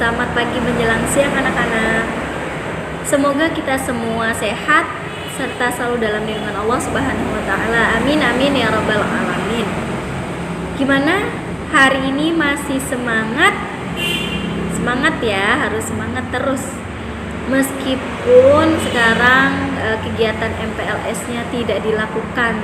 Selamat pagi menjelang siang anak-anak. Semoga kita semua sehat serta selalu dalam lindungan Allah Subhanahu wa taala. Amin amin ya rabbal alamin. Gimana? Hari ini masih semangat? Semangat ya, harus semangat terus. Meskipun sekarang kegiatan MPLS-nya tidak dilakukan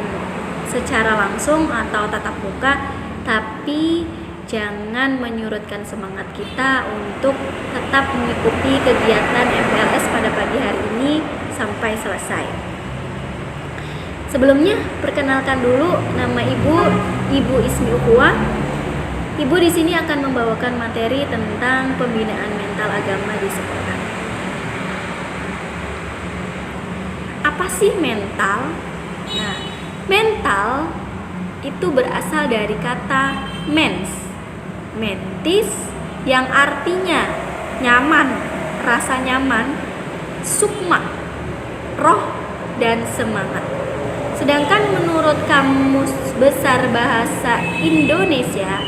secara langsung atau tatap muka, tapi jangan menyurutkan semangat kita untuk tetap mengikuti kegiatan MPLS pada pagi hari ini sampai selesai. Sebelumnya, perkenalkan dulu nama Ibu Ismi Ukhuwah. Ibu di sini akan membawakan materi tentang pembinaan mental agama di sekolah. Apa sih mental? Nah, mental itu berasal dari kata mentis yang artinya nyaman, rasa nyaman, sukma, roh, dan semangat. Sedangkan menurut Kamus Besar Bahasa Indonesia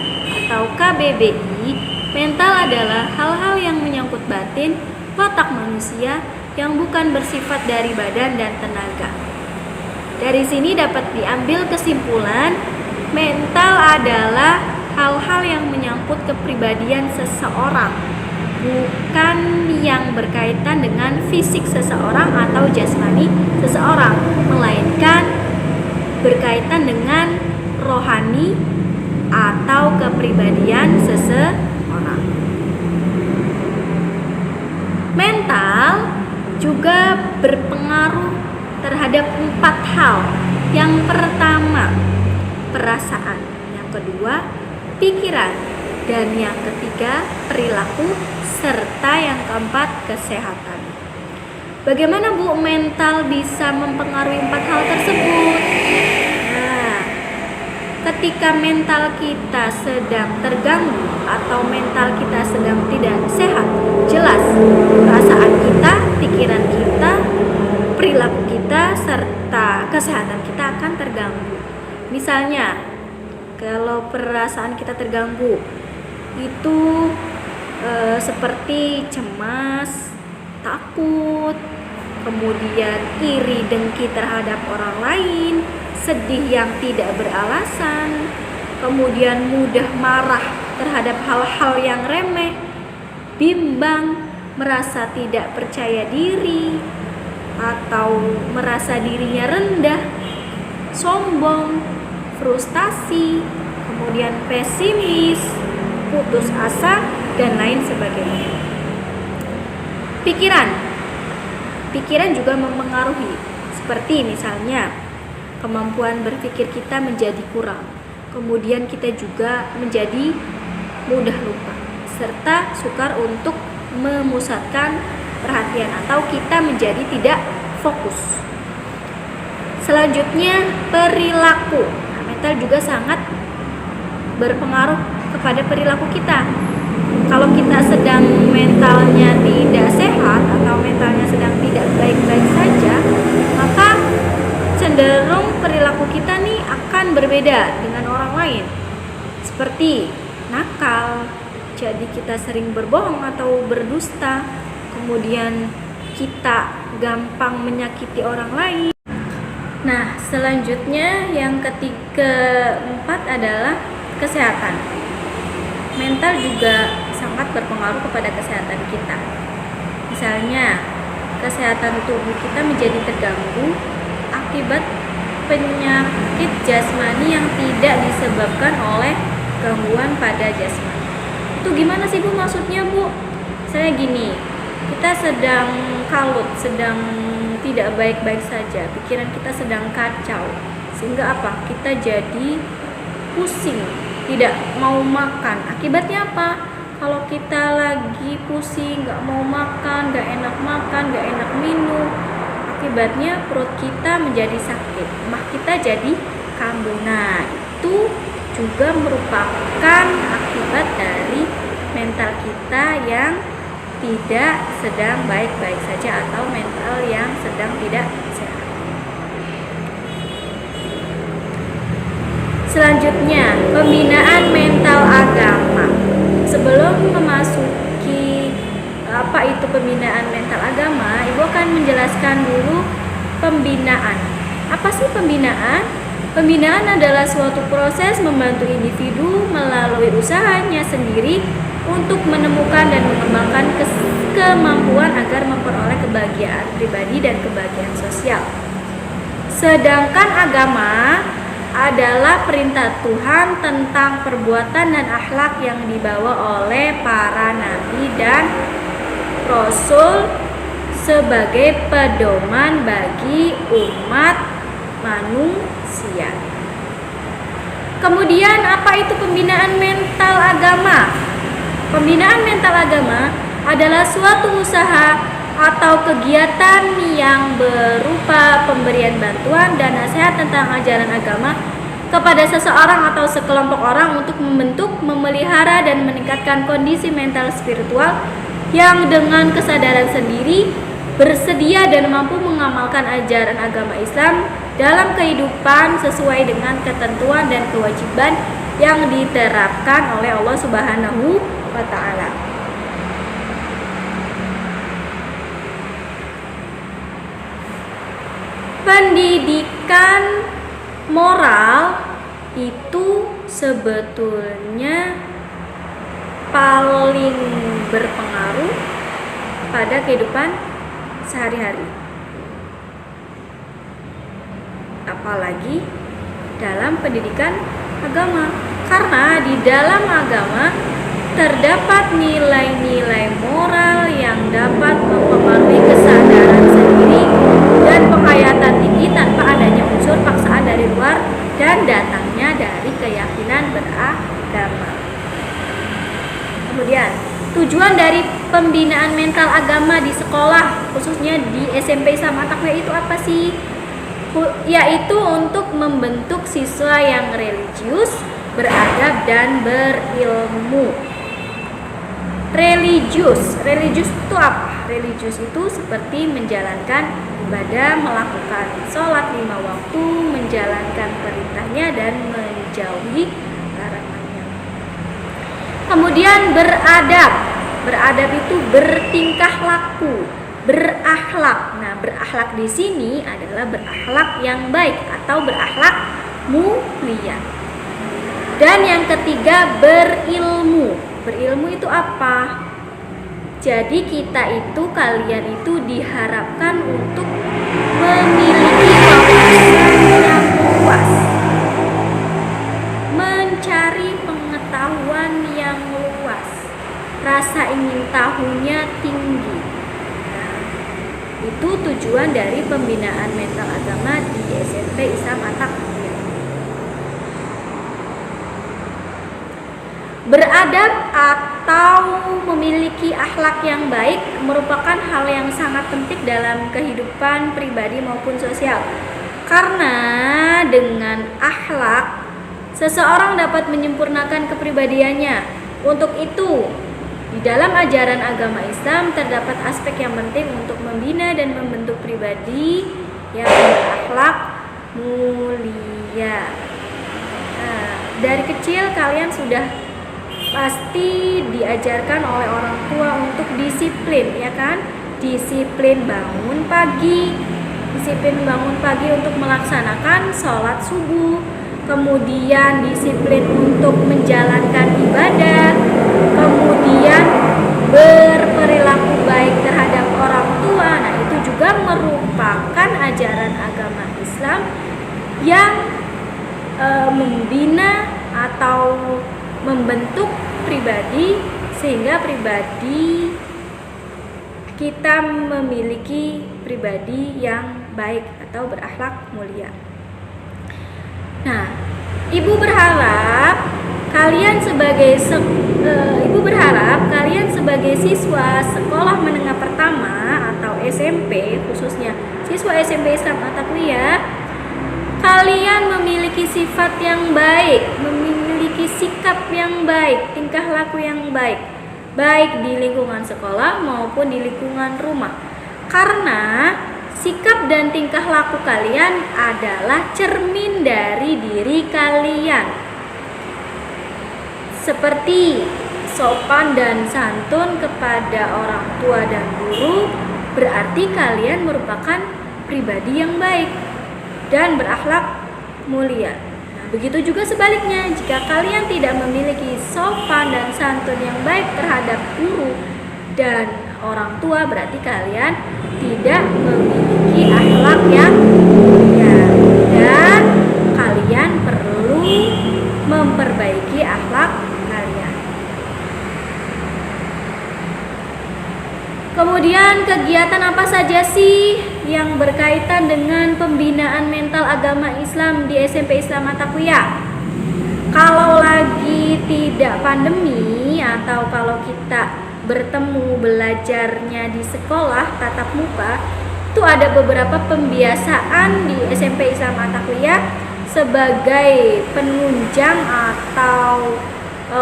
atau KBBI, mental adalah hal-hal yang menyangkut batin, watak manusia yang bukan bersifat dari badan dan tenaga. Dari sini dapat diambil kesimpulan, mental adalah hal-hal yang menyangkut kepribadian seseorang, bukan yang berkaitan dengan fisik seseorang atau jasmani seseorang, melainkan berkaitan dengan rohani atau kepribadian seseorang. Mental juga berpengaruh terhadap 4 hal. Yang pertama, perasaan. Yang kedua, pikiran, dan yang ketiga perilaku, serta yang keempat kesehatan. Bagaimana Bu mental bisa mempengaruhi 4 hal tersebut? Nah, ketika mental kita sedang terganggu atau mental kita sedang tidak sehat, jelas perasaan kita, pikiran kita, perilaku kita, serta kesehatan kita akan terganggu. Misalnya, kalau perasaan kita terganggu itu seperti cemas, takut, kemudian iri dengki terhadap orang lain, sedih yang tidak beralasan, kemudian mudah marah terhadap hal-hal yang remeh, bimbang, merasa tidak percaya diri, atau merasa dirinya rendah, sombong, frustasi, kemudian pesimis, putus asa, dan lain sebagainya. Pikiran juga mempengaruhi, seperti misalnya kemampuan berpikir kita menjadi kurang, kemudian kita juga menjadi mudah lupa, serta sukar untuk memusatkan perhatian atau kita menjadi tidak fokus. Selanjutnya, perilaku. Mental juga sangat berpengaruh kepada perilaku kita. Kalau kita sedang mentalnya tidak sehat atau mentalnya sedang tidak baik-baik saja, maka cenderung perilaku kita nih akan berbeda dengan orang lain. Seperti nakal, jadi kita sering berbohong atau berdusta, kemudian kita gampang menyakiti orang lain. Nah, selanjutnya yang keempat adalah kesehatan. Mental juga sangat berpengaruh kepada kesehatan kita. Misalnya, kesehatan tubuh kita menjadi terganggu akibat penyakit jasmani yang tidak disebabkan oleh gangguan pada jasmani. Itu gimana sih Bu maksudnya Bu? Saya gini, kita sedang kalut, sedang tidak baik-baik saja, pikiran kita sedang kacau, sehingga apa? Kita jadi pusing, tidak mau makan. Akibatnya apa? Kalau kita lagi pusing, gak mau makan, gak enak makan, gak enak minum, akibatnya perut kita menjadi sakit, mah kita jadi kambuh. Nah, itu juga merupakan akibat dari mental kita yang tidak sedang baik-baik saja atau mental yang sedang tidak sehat. Selanjutnya, pembinaan mental agama. Sebelum memasuki apa itu pembinaan mental agama, Ibu akan menjelaskan dulu pembinaan. Apa sih pembinaan? Pembinaan adalah suatu proses membantu individu melalui usahanya sendiri untuk menemukan dan mengembangkan kemampuan agar memperoleh kebahagiaan pribadi dan kebahagiaan sosial. Sedangkan agama adalah perintah Tuhan tentang perbuatan dan akhlak yang dibawa oleh para nabi dan rasul sebagai pedoman bagi umat manusia. Kemudian apa itu pembinaan mental agama? Pembinaan mental agama adalah suatu usaha atau kegiatan yang berupa pemberian bantuan dan nasihat tentang ajaran agama kepada seseorang atau sekelompok orang untuk membentuk, memelihara, dan meningkatkan kondisi mental spiritual yang dengan kesadaran sendiri bersedia dan mampu mengamalkan ajaran agama Islam dalam kehidupan sesuai dengan ketentuan dan kewajiban yang diterapkan oleh Allah Subhanahu wa Ta'ala. Pendidikan moral itu sebetulnya paling berpengaruh pada kehidupan sehari-hari, apalagi dalam pendidikan agama, karena di dalam agama terdapat nilai-nilai moral yang dapat mempengaruhi kesadaran sendiri dan penghayatan tinggi tanpa adanya unsur paksaan dari luar dan datangnya dari keyakinan beragama. Kemudian, tujuan dari pembinaan mental agama di sekolah, khususnya di SMP Islam At-Taqwa itu apa sih? Yaitu untuk membentuk siswa yang religius, beradab, dan berilmu. Religius itu apa? Religius itu seperti menjalankan ibadah, melakukan sholat 5 waktu, menjalankan perintahnya, dan menjauhi larangannya. Kemudian beradab itu bertingkah laku, berakhlak. Nah, berakhlak di sini adalah berakhlak yang baik atau berakhlak mulia. Dan yang ketiga, berilmu. Berilmu itu apa? Jadi kalian itu diharapkan untuk memiliki wawasan yang luas, mencari pengetahuan yang luas, rasa ingin tahunya tinggi. Nah, itu tujuan dari pembinaan mental agama di SMP Islam At-Taqwa. Beradab atau memiliki akhlak yang baik merupakan hal yang sangat penting dalam kehidupan pribadi maupun sosial. Karena dengan akhlak, seseorang dapat menyempurnakan kepribadiannya. Untuk itu, di dalam ajaran agama Islam terdapat aspek yang penting untuk membina dan membentuk pribadi yang berakhlak mulia. Nah, dari kecil kalian sudah pasti diajarkan oleh orang tua untuk disiplin, ya kan? Disiplin bangun pagi untuk melaksanakan sholat subuh, kemudian disiplin untuk menjalankan ibadah, kemudian berperilaku baik terhadap orang tua. Nah, itu juga merupakan ajaran agama Islam yang membina atau membentuk pribadi sehingga pribadi kita memiliki pribadi yang baik atau berakhlak mulia. Nah, Ibu berharap kalian sebagai siswa sekolah menengah pertama atau SMP, khususnya siswa SMP Islam At-Taqwa, kalian memiliki sifat yang baik, memiliki sikap yang baik, tingkah laku yang baik, baik di lingkungan sekolah maupun di lingkungan rumah. Karena sikap dan tingkah laku kalian adalah cermin dari diri kalian. Seperti sopan dan santun kepada orang tua dan guru, berarti kalian merupakan pribadi yang baik dan berakhlak mulia. Nah, begitu juga sebaliknya, jika kalian tidak memiliki sopan dan santun yang baik terhadap guru dan orang tua, berarti kalian tidak memiliki akhlak yang mulia dan kalian perlu memperbaiki akhlak kalian. Kemudian kegiatan apa saja sih yang berkaitan dengan pembinaan mental agama Islam di SMP Islam Attaqiyah? Kalau lagi tidak pandemi atau kalau kita bertemu belajarnya di sekolah tatap muka, itu ada beberapa pembiasaan di SMP Islam Attaqiyah sebagai penunjang atau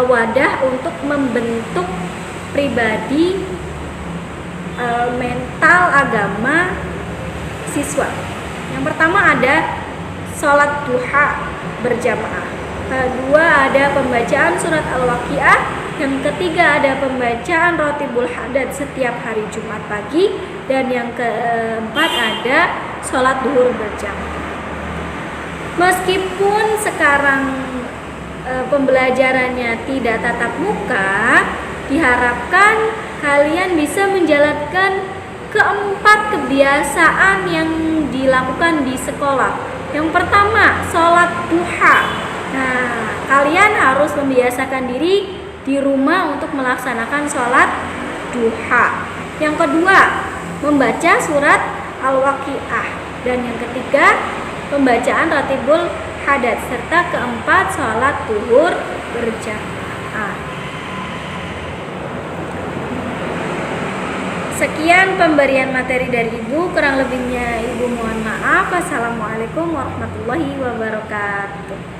wadah untuk membentuk pribadi mental agama siswa. Yang pertama ada sholat duha berjamaah. Kedua ada pembacaan surat Al-Waqiah. Yang ketiga ada pembacaan Rotibul Hadad setiap hari Jumat pagi. Dan yang keempat ada sholat duhur berjamaah. Meskipun sekarang pembelajarannya tidak tatap muka, diharapkan kalian bisa menjalankan keempat kebiasaan yang dilakukan di sekolah. Yang pertama, sholat duha. Nah, kalian harus membiasakan diri di rumah untuk melaksanakan sholat duha. Yang kedua, membaca surat Al-Waqiah. Dan yang ketiga, pembacaan Ratibul Hadad. Serta keempat, sholat duhur berjamaah. Sekian pemberian materi dari Ibu, kurang lebihnya Ibu mohon maaf. Assalamualaikum warahmatullahi wabarakatuh.